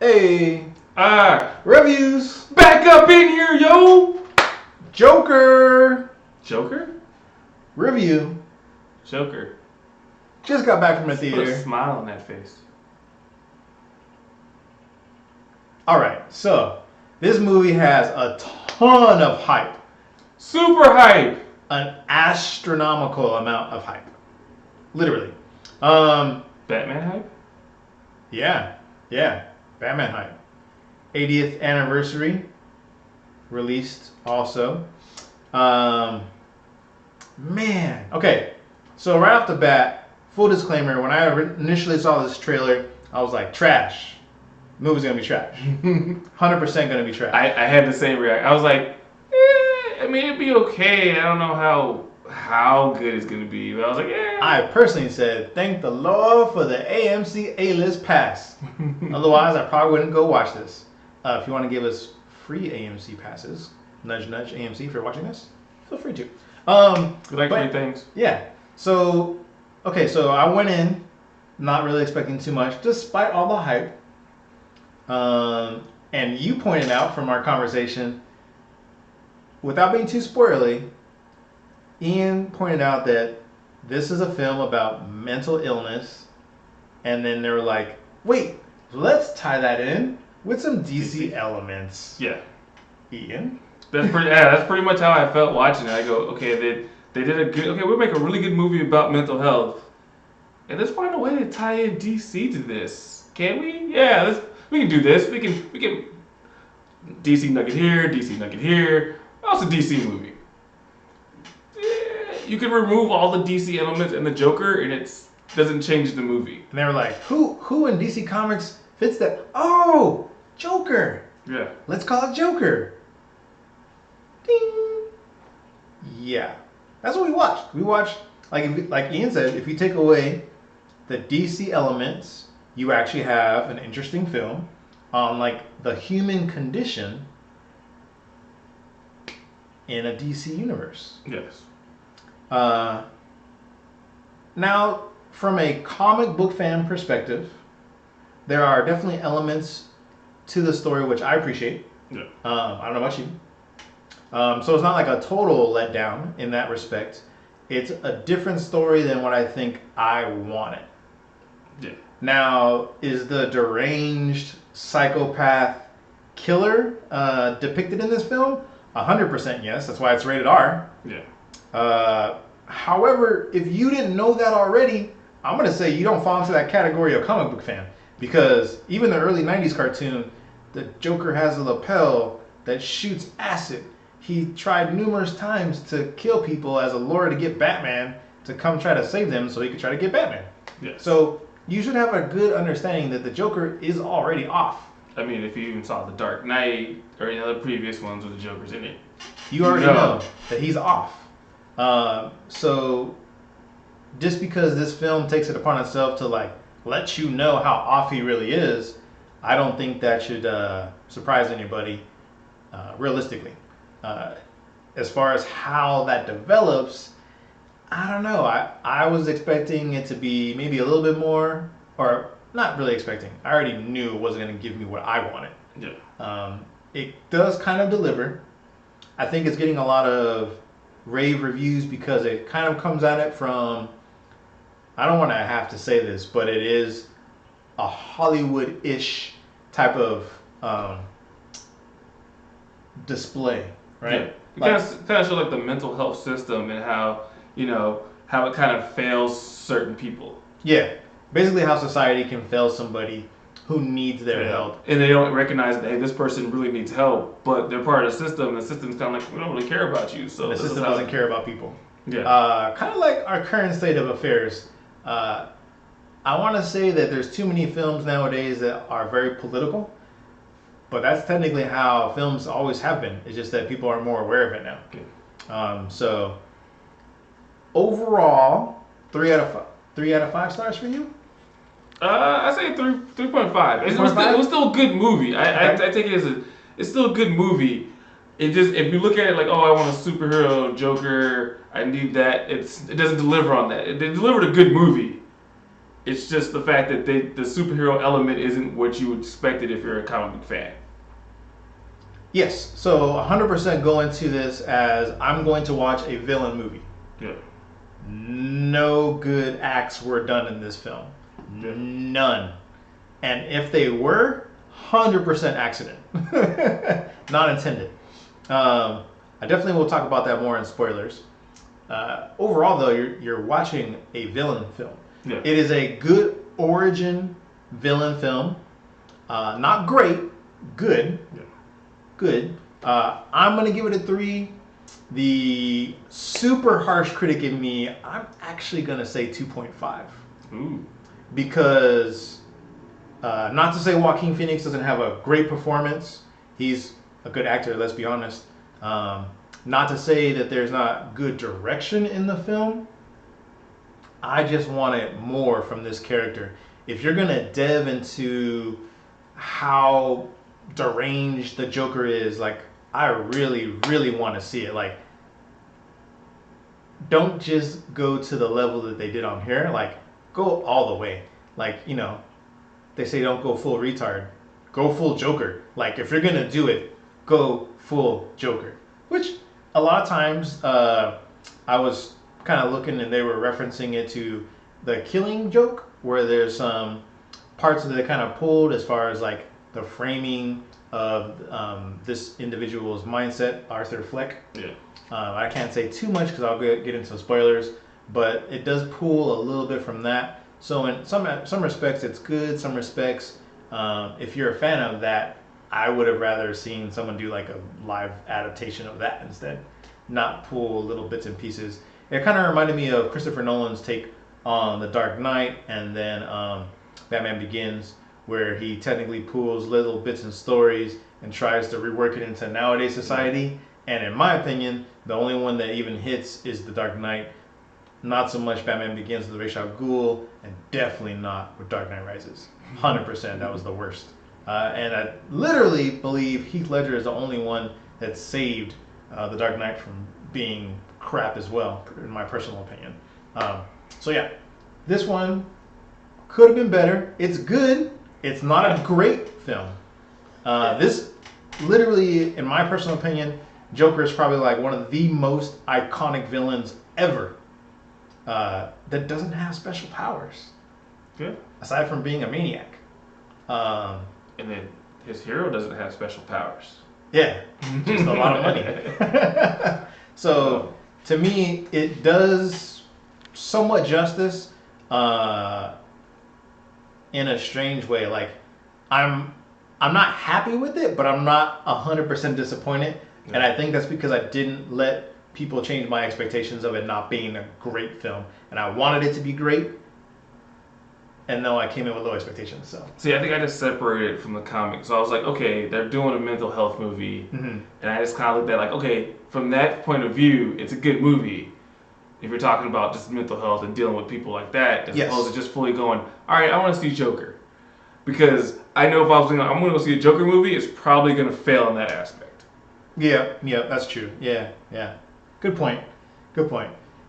Hey, reviews. Back up in here, yo. Joker Joker? review. Joker. Just got back from the Put a theater. smile on that face. All right, so this movie has a ton of hype, Super hype. an astronomical amount of hype, literally. Batman hype? Yeah, Batman hype. 80th anniversary released also. Man, okay. So right off the bat, full disclaimer: when I initially saw this trailer, I was like, trash. The movie's gonna be trash. 100% gonna be trash. I had the same reaction. I was like, I mean, it'd be okay. I don't know how good it's gonna be, but I was like, I personally said, thank the Lord for the AMC A-list pass. Otherwise, I probably wouldn't go watch this. If you want to give us free AMC passes, nudge nudge AMC, if you're watching this, feel free to. We like free things. Yeah. So, okay, so I went in not really expecting too much, despite all the hype. And you pointed out from our conversation, without being too spoilery, Ian pointed out that this is a film about mental illness, and then they were like, wait, let's tie that in with some DC elements. Yeah. Ian? That's pretty much how I felt watching it. I go, okay, they did a good, okay, we'll make a really good movie about mental health. And let's find a way to tie in DC to this. Can we? Yeah, we can do this. We can DC nugget here, DC nugget here. Oh, it's a DC movie. You can remove all the DC elements and the Joker, and it doesn't change the movie. And they were like, who in DC Comics fits that? Oh, Joker. Yeah. Let's call it Joker. Ding. Yeah. That's what we watched. We watched, like Ian said, if you take away the DC elements, you actually have an interesting film on like the human condition in a DC universe. Yes. Now, from a comic book fan perspective, there are definitely elements to the story which I appreciate. Yeah. I don't know about you. So it's not like a total letdown in that respect. It's a different story than what I think I wanted. Yeah. Now, is the deranged psychopath killer depicted in this film? 100% yes. That's why it's rated R. Yeah. However, if you didn't know that already, I'm going to say you don't fall into that category of comic book fan. Because even the early 90s cartoon, the Joker has a lapel that shoots acid. He tried numerous times to kill people as a lure to get Batman to come try to save them so he could try to get Batman. Yeah. So you should have a good understanding that the Joker is already off. I mean, if you even saw The Dark Knight or any other previous ones with the Jokers in it, You already know that he's off. So just because this film takes it upon itself to like let you know how off he really is, I don't think that should surprise anybody realistically. As far as how that develops, I don't know. I was expecting it to be maybe a little bit more, or not really expecting. I already knew it wasn't going to give me what I wanted. Yeah. It does kind of deliver. I think it's getting a lot of rave reviews because it kind of comes at it from, I don't want to have to say this, but it is a Hollywood-ish type of display, right? Yeah. It kind of show like the mental health system and how it kind of fails certain people. Yeah, basically how society can fail somebody who needs their help. And they don't recognize that, hey, this person really needs help, but they're part of the system. The system's kind of like, we don't really care about you. So the system doesn't care about people. Yeah. Kind of like our current state of affairs. I want to say that there's too many films nowadays that are very political, but that's technically how films always have been. It's just that people are more aware of it now. Okay. So overall, 3 out of 5 stars for you? I say 3.5. It was still a good movie. I take it as it's still a good movie. It just, if you look at it like, oh, I want a superhero Joker, I need that. It doesn't deliver on that. It delivered a good movie. It's just the fact that the superhero element isn't what you expected if you're a comic book fan. Yes, so 100% go into this as I'm going to watch a villain movie. Yeah. No good acts were done in this film. Yeah. None. And if they were, 100% accident. Not intended. I definitely will talk about that more in spoilers. Overall, though, you're watching a villain film. Yeah. It is a good origin villain film. Not great, good. Yeah. Good. I'm going to give it a 3. The super harsh critic in me, I'm actually going to say 2.5. Ooh. Because, not to say Joaquin Phoenix doesn't have a great performance. He's a good actor, let's be honest. Not to say that there's not good direction in the film. I just wanted more from this character. If you're going to delve into how deranged the Joker is, like, I really, really want to see it. Like, don't just go to the level that they did on here. Like, go all the way. Like, you know, they say don't go full retard. Go full Joker. Like, if you're going to do it, go full Joker. Which, a lot of times, I was kind of looking and they were referencing it to the Killing Joke, where there's some parts that they kind of pulled as far as, like, the framing of this individual's mindset, Arthur Fleck. Yeah. I can't say too much because I'll get into spoilers, but it does pull a little bit from that. So in some respects, it's good. Some respects, if you're a fan of that, I would have rather seen someone do like a live adaptation of that instead, not pull little bits and pieces. It kind of reminded me of Christopher Nolan's take on The Dark Knight and then Batman Begins, where he technically pulls little bits and stories and tries to rework it into nowadays society. And in my opinion, the only one that even hits is The Dark Knight. Not so much Batman Begins with Ra's al Ghul, and definitely not with Dark Knight Rises. 100%, that was the worst. And I literally believe Heath Ledger is the only one that saved The Dark Knight from being crap as well, in my personal opinion. So yeah, this one could have been better. It's good. It's not a great film. This, literally, in my personal opinion, Joker is probably like one of the most iconic villains ever that doesn't have special powers. Yeah. Aside from being a maniac. And then his hero doesn't have special powers. Yeah, just a lot of money. So, to me, it does somewhat justice in a strange way. Like, I'm not happy with it, but I'm not 100% disappointed. Yeah. And I think that's because I didn't let people change my expectations of it not being a great film. And I wanted it to be great. And no, I came in with low expectations. So see, I think I just separated it from the comic. So I was like, okay, they're doing a mental health movie, and I just kind of looked at it like, okay, from that point of view, it's a good movie. If you're talking about just mental health and dealing with people like that, as opposed to just fully going, all right, I want to see Joker, because I know if I was going, I'm going to go see a Joker movie, it's probably going to fail in that aspect. Yeah, that's true. Yeah. Good point.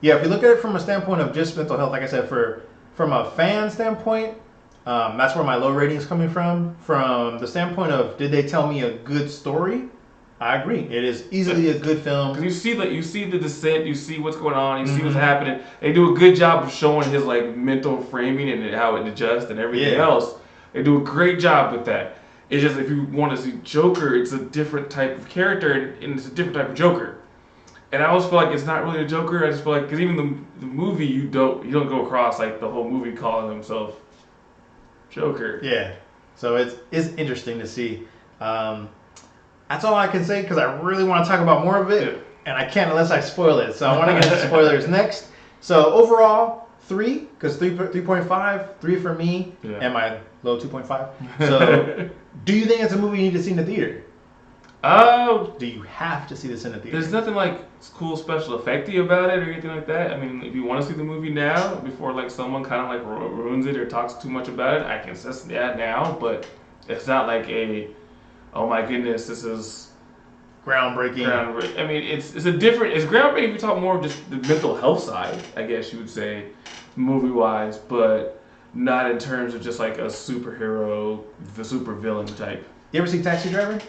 Yeah, if you look at it from a standpoint of just mental health, like I said, from a fan standpoint, that's where my low rating is coming from. From the standpoint of, did they tell me a good story? I agree. It is easily a good film. Because you see the descent, you see what's going on, you see what's happening. They do a good job of showing his like mental framing and how it adjusts and everything else. They do a great job with that. It's just if you want to see Joker, it's a different type of character and it's a different type of Joker. And I always feel like it's not really a Joker. I just feel like, because even the movie, you don't go across like the whole movie calling himself Joker. Yeah, so it's interesting to see. That's all I can say because I really want to talk about more of it, and I can't unless I spoil it. So I want to get into spoilers next. So overall, 3, because 3.5, 3 for me, and my low 2.5. So, do you think it's a movie you need to see in the theater? Do you have to see this in the theater? There's nothing like cool special effecty about it or anything like that. I mean, if you want to see the movie now, before like someone kind of like ruins it or talks too much about it, I can say that now. But it's not like oh my goodness, this is groundbreaking. I mean, it's groundbreaking if you talk more of just the mental health side, I guess you would say, movie wise. But not in terms of just like a superhero, the super villain type. You ever see Taxi Driver?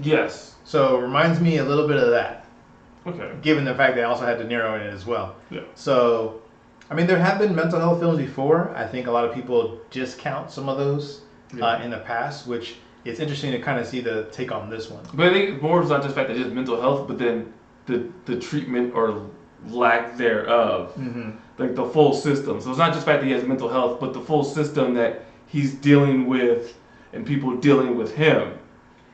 Yes. So it reminds me a little bit of that. Okay. Given the fact they also had De Niro in it as well. Yeah. So, I mean, there have been mental health films before. I think a lot of people discount some of those in the past, which it's interesting to kind of see the take on this one. But I think more is not just the fact that it's just mental health, but then the treatment or lack thereof, like the full system. So it's not just the fact that he has mental health, but the full system that he's dealing with and people dealing with him.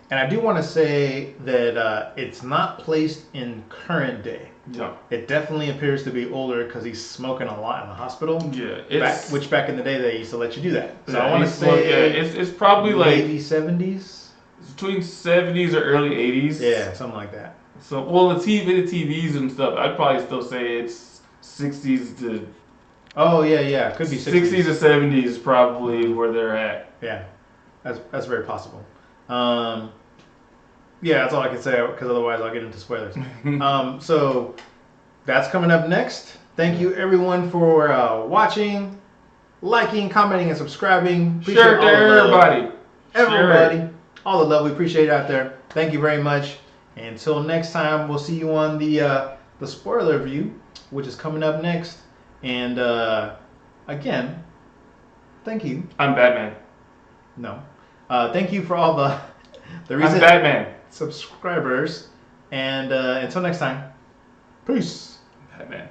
And I do want to say that it's not placed in current day. Yeah. It definitely appears to be older because he's smoking a lot in the hospital. Yeah. Which back in the day they used to let you do that. So yeah, I want to say it's probably maybe 70s. It's between 70s or early 80s. Yeah, something like that. So the TVs and stuff, I'd probably still say it's 60s to. Oh yeah, could be 60s. 60s to 70s is probably where they're at. Yeah, that's very possible. Yeah, that's all I can say because otherwise I'll get into spoilers. So that's coming up next. Thank you everyone for watching, liking, commenting, and subscribing. Appreciate share it to everybody. Everybody, all the love we appreciate it out there. Thank you very much. Until next time, we'll see you on the spoiler review, which is coming up next. And again, thank you. I'm Batman. No, thank you for all the recent I'm Batman. subscribers. And until next time, peace. Batman.